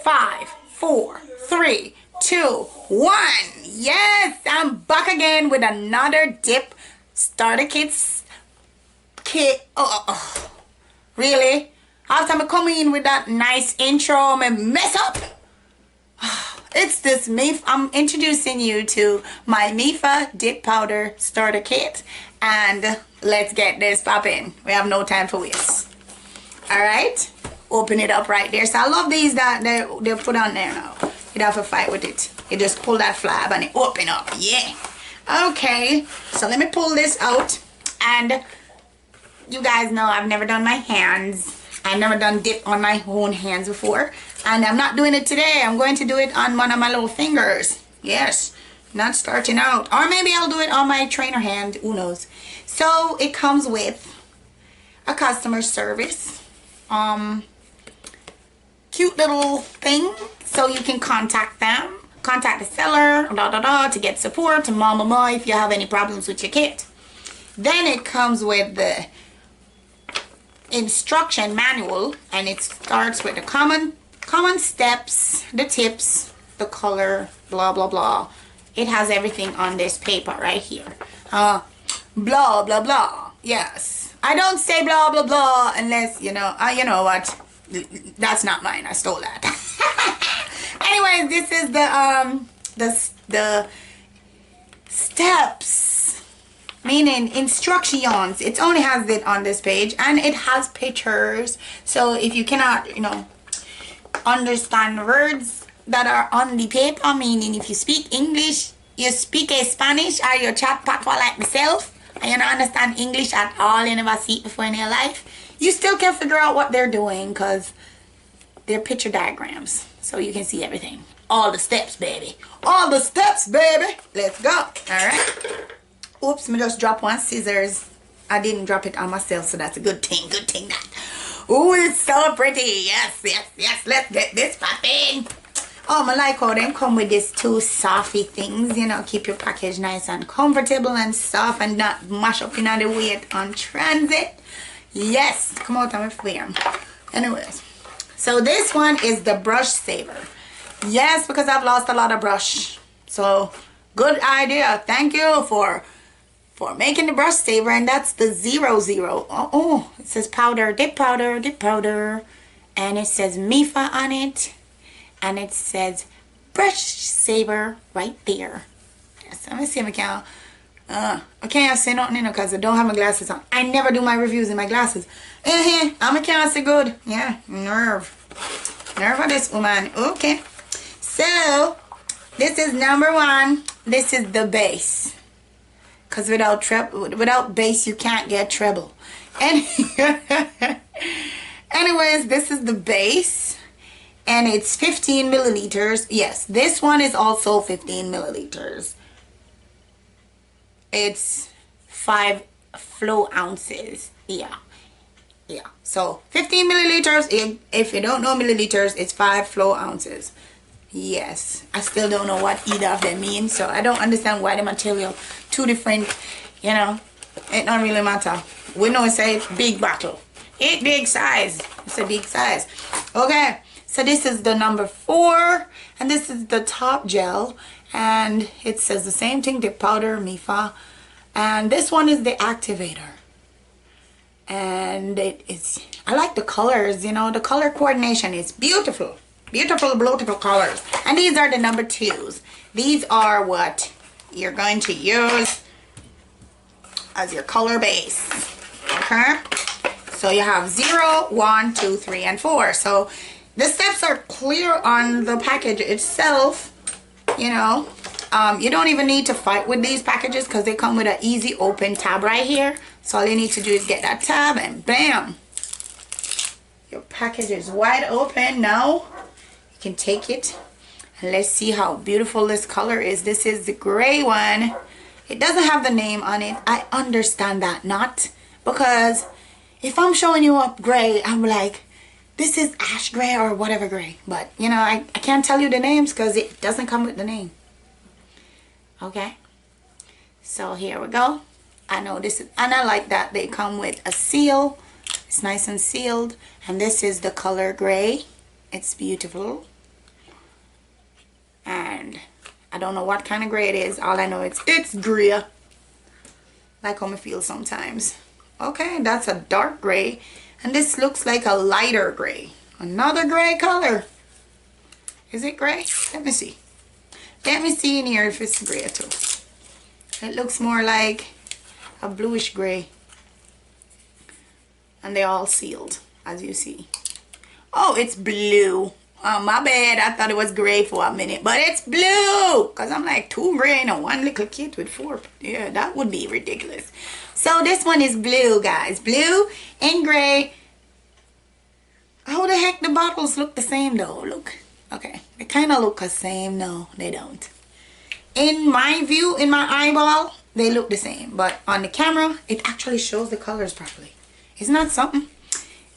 5, 4, 3, 2, 1. Yes, I'm back again with another dip starter kit. Oh, really? After I come in with that nice intro, I mess up. It's this MEFA. I'm introducing you to my MEFA dip powder starter kit, and let's get this popping. We have no time for waste. All right, open it up right there. So I love these that they put on there now. You don't have to fight with it. You just pull that flap and it open up. Yeah. Okay, so let me pull this out. And you guys know I've never done my hands. I've never done dip on my own hands before. And I'm not doing it today. I'm going to do it on one of my little fingers. Yes, not starting out. Or maybe I'll do it on my trainer hand. Who knows? So it comes with a customer service. Cute little thing. So you can contact them. Contact the seller. To get support. To mama if you have any problems with your kit. Then it comes with the instruction manual, and it starts with the common steps, the tips, the color, blah blah blah. It has everything on this paper right here. Blah blah blah. Yes, I don't say blah blah blah unless you know what, that's not mine, I stole that. Anyways, this is the steps, meaning instructions. It only has it on this page, and it has pictures. So if you cannot, understand words that are on the paper, meaning if you speak English, you speak a Spanish, or you chat patois like myself, and you don't understand English at all, you never see it before in your life, you still can figure out what they're doing because they're picture diagrams. So you can see everything. All the steps, baby. All the steps, baby. Let's go. All right. Oops, me just dropped one scissors. I didn't drop it on myself, so that's a good thing. Good thing that. Oh, it's so pretty. Yes, yes, yes. Let's get this popping. Oh, I like how them come with these two softy things. Keep your package nice and comfortable and soft and not mash up in the weight on transit. Yes, come out of my flame. Anyways, so this one is the brush saver. Yes, because I've lost a lot of brush. So, good idea. Thank you for making the brush saver, and that's the 00. Oh, it says powder, dip powder, dip powder, and it says MEFA on it, and it says brush saver right there. Yes, let me see if I can. I can't say nothing because I don't have my glasses on. I never do my reviews in my glasses. I can't say good. Yeah, nerve of this woman. Okay, so this is number 1. This is the base. Because without bass, you can't get treble. Anyways, this is the base. And it's 15 milliliters. Yes, this one is also 15 milliliters. It's 5 flow ounces. Yeah. So, 15 milliliters. If you don't know milliliters, it's 5 flow ounces. Yes, I still don't know what either of them mean, so I don't understand why they might tell you 2 different, it don't really matter. We know it's a big bottle. It's big size. It's a big size. Okay, so this is the number 4, and this is the top gel, and it says the same thing, dip powder, MEFA, and this one is the activator. And I like the colors, the color coordination is beautiful. Beautiful colors. And these are the number 2s. These are what you're going to use as your color base. Okay? So you have 0, 1, 2, 3, and 4. So the steps are clear on the package itself. You don't even need to fight with these packages because they come with an easy open tab right here. So all you need to do is get that tab and bam. Your package is wide open now. Can take it, and let's see how beautiful this color is. This is the gray one. It doesn't have the name on it. I understand that, not because if I'm showing you up gray, I'm like, this is ash gray or whatever gray, but I can't tell you the names because it doesn't come with the name. Okay, so here we go. I know this is, and I like that they come with a seal. It's nice and sealed, and this is the color gray. It's beautiful. and I don't know what kind of gray it is. All I know it's gray, like how I feel sometimes. Okay, that's a dark gray, and this looks like a lighter gray. Another gray color. Is it gray? Let me see. Let me see in here if it's gray too. It looks more like a bluish gray. And they're all sealed, as you see. Oh, it's blue. Oh, my bad. I thought it was gray for a minute, but it's blue. Because I'm like 2 gray and 1 little kit with 4. Yeah, that would be ridiculous. So this one is blue, guys. Blue and gray. How the heck the bottles look the same though? Look. Okay. They kind of look the same. No, they don't. In my view, in my eyeball, they look the same. But on the camera, it actually shows the colors properly. Isn't that something?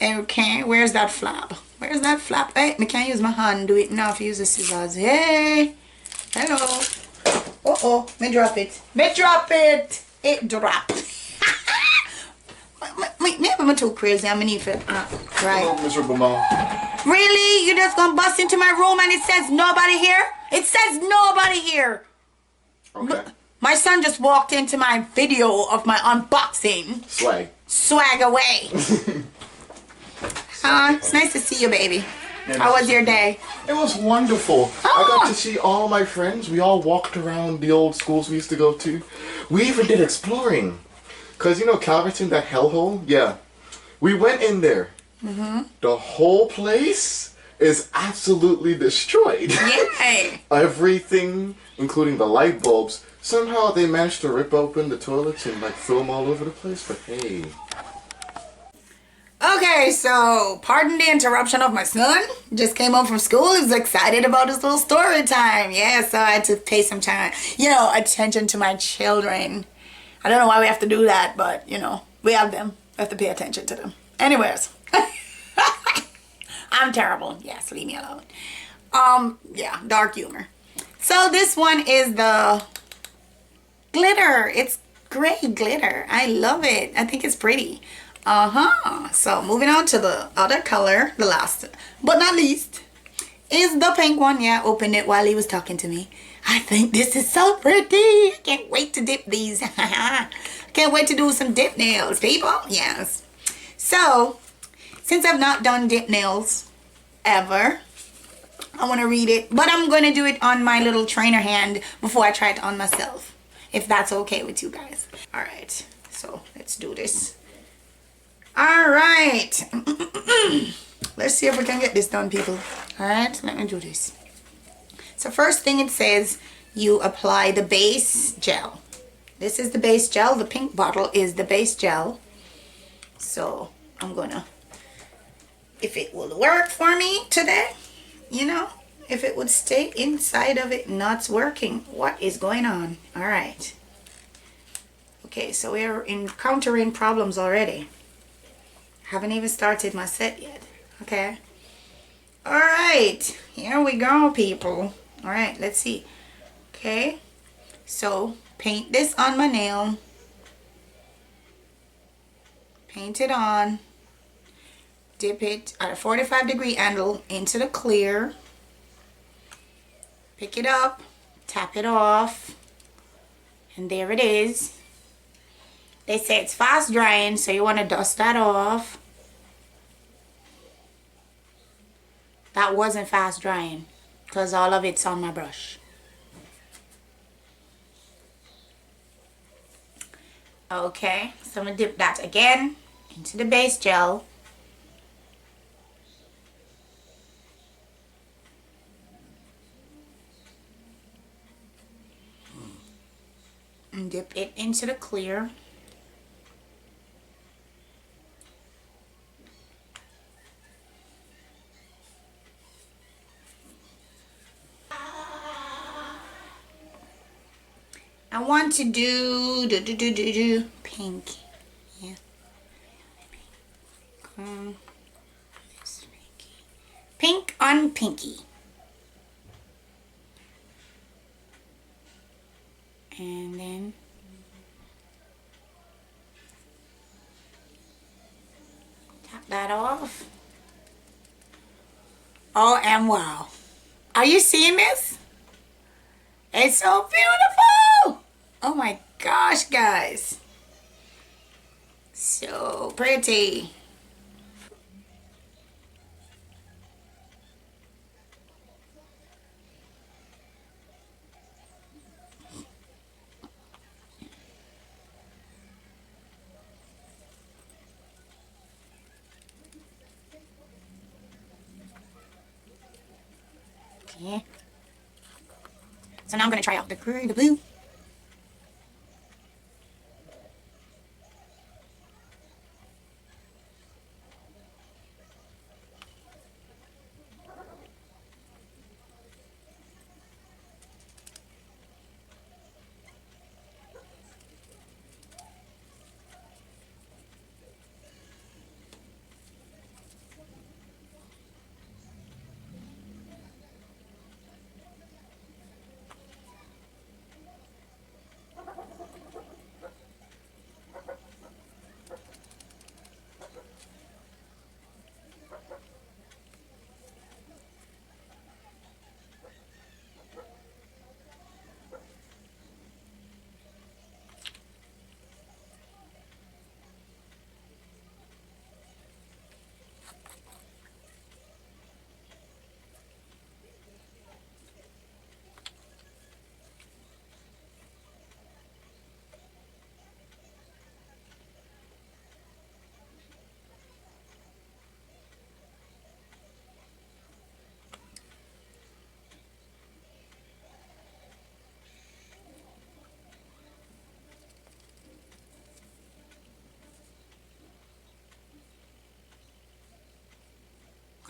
Okay, where's that flap? Where's that flap? Hey, I can't use my hand. Do it now if you use the scissors. Hey! Hello. Uh-oh. Me drop it. Me drop it. It dropped. Maybe I'm too crazy. I'm gonna need to... right. Hello, miserable mom. Really? You just gonna bust into my room and it says nobody here? It says nobody here. Okay. My son just walked into my video of my unboxing. Swag away. It's nice to see you, baby. Yeah, how was your day? It was wonderful. I got to see all my friends. We all walked around the old schools we used to go to. We even did exploring. Because, you know, Calverton, that hellhole? Yeah. We went in there. Mm-hmm. The whole place is absolutely destroyed. Yeah. Everything, including the light bulbs. Somehow they managed to rip open the toilets and like throw them all over the place, but hey. Okay, so pardon the interruption of my son. Just came home from school. He was excited about his little story time. Yeah, so I had to pay some time, you know, attention to my children. I don't know why we have to do that, but you know, we have them. We have to pay attention to them. Anyways. I'm terrible. Yes, leave me alone. Yeah, dark humor. So this one is the glitter. It's gray glitter. I love it. I think it's pretty. So moving on to the other color, the last but not least is the pink one. Yeah, opened it while he was talking to me. I think this is so pretty. I can't wait to dip these. Can't wait to do some dip nails, people. Yes. So since I've not done dip nails ever, I want to read it, but I'm going to do it on my little trainer hand before I try it on myself, if that's okay with you guys. All right, so let's do this. All right. Let's see if we can get this done, people. All right, let me do this. So first thing it says, you apply the base gel. This is the base gel. The pink bottle is the base gel. So I'm gonna, if it will work for me today, you know, if it would stay inside of it, not working. What is going on? All right. Okay, so we're encountering problems already. Haven't even started my set yet. Okay. All right, here we go, people. All right, let's see. Okay, so paint this on my nail. Paint it on. Dip it at a 45-degree angle into the clear. Pick it up, tap it off, and there it is. They say it's fast drying, so you want to dust that off. That wasn't fast drying because all of it's on my brush. Okay, so I'm going to dip that again into the base gel. And dip it into the clear. I want to do pink. Yeah. Pink on pinky. And then tap that off. Oh, and wow. Are you seeing this? It's so beautiful. Oh my gosh, guys. So pretty. Okay. So now I'm gonna try out the green, the blue.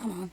Come on.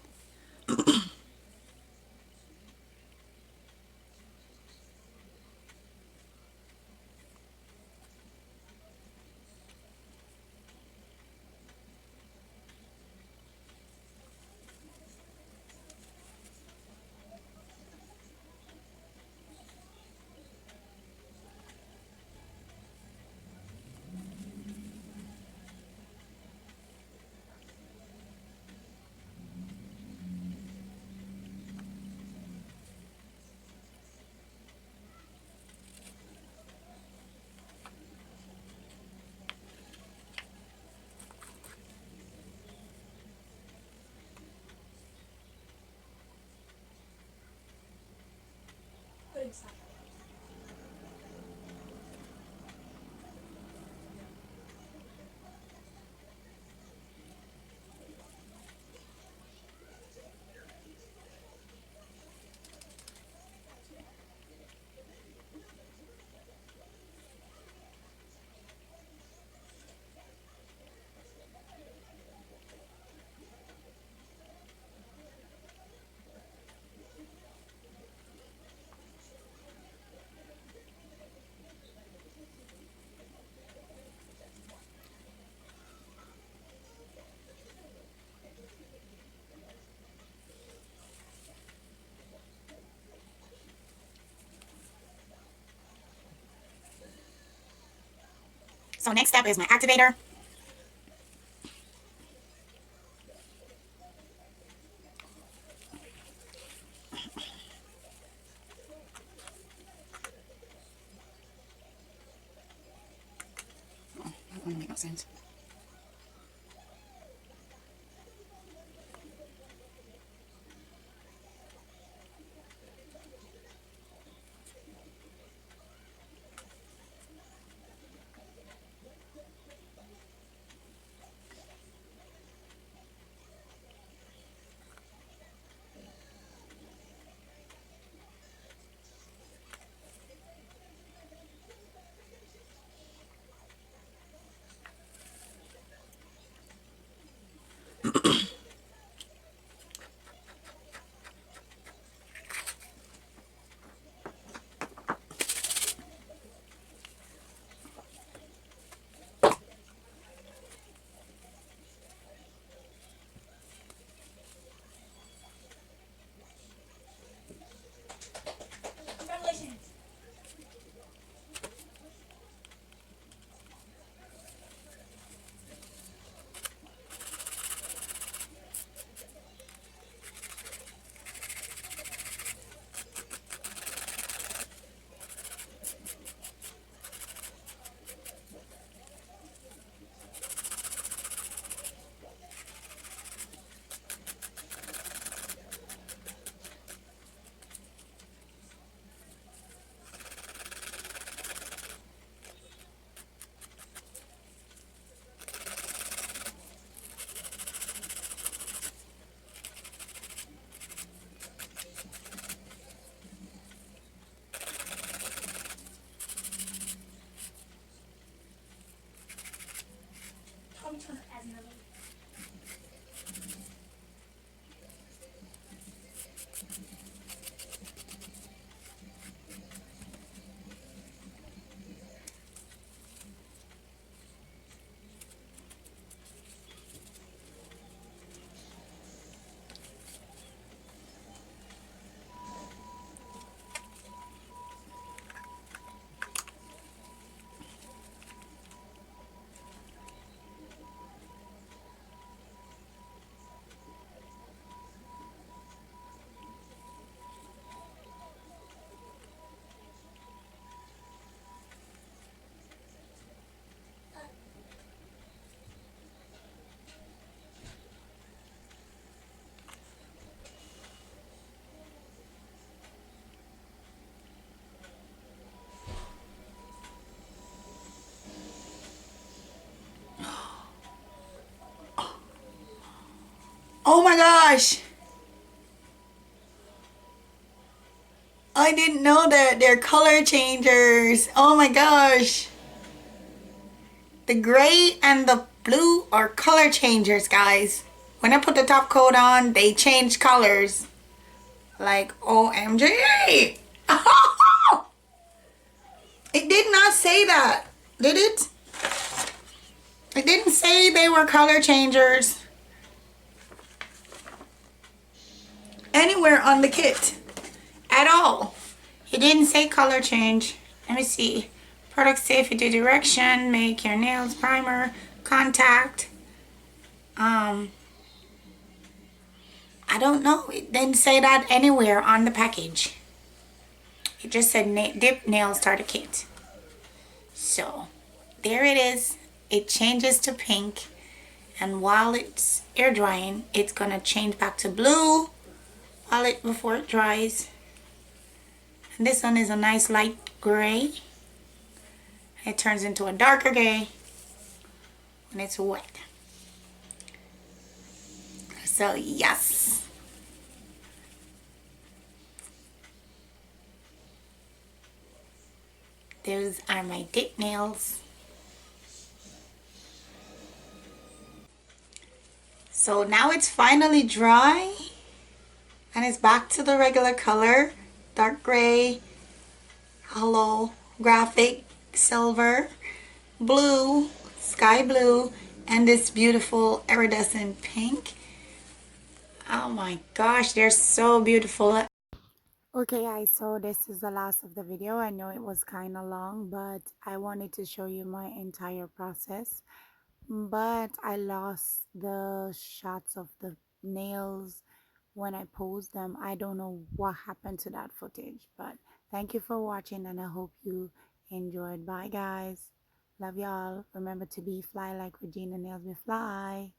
So next step is my activator. Oh, that wouldn't make no sense. Oh my gosh. I didn't know that they're color changers. Oh my gosh. The gray and the blue are color changers, guys. When I put the top coat on, they change colors. Like, OMG. It did not say that, did it? It didn't say they were color changers anywhere on the kit at all. It didn't say color change. Let me see. Product safety direction, make your nails primer, contact. I don't know. It didn't say that anywhere on the package. It just said dip nail starter kit. So there it is. It changes to pink, and while it's air drying, it's gonna change back to blue before it dries. And this one is a nice light gray. It turns into a darker gray when it's wet. So yes. Those are my dip nails. So now it's finally dry and it's back to the regular color, dark gray, holographic silver, blue, sky blue, and this beautiful iridescent pink. Oh my gosh, they're so beautiful. Okay guys, so this is the last of the video. I know it was kind of long, but I wanted to show you my entire process. But I lost the shots of the nails when I posed them. I don't know what happened to that footage, but thank you for watching and I hope you enjoyed. Bye guys. Love y'all. Remember to be fly like Regina Nails Be Fly.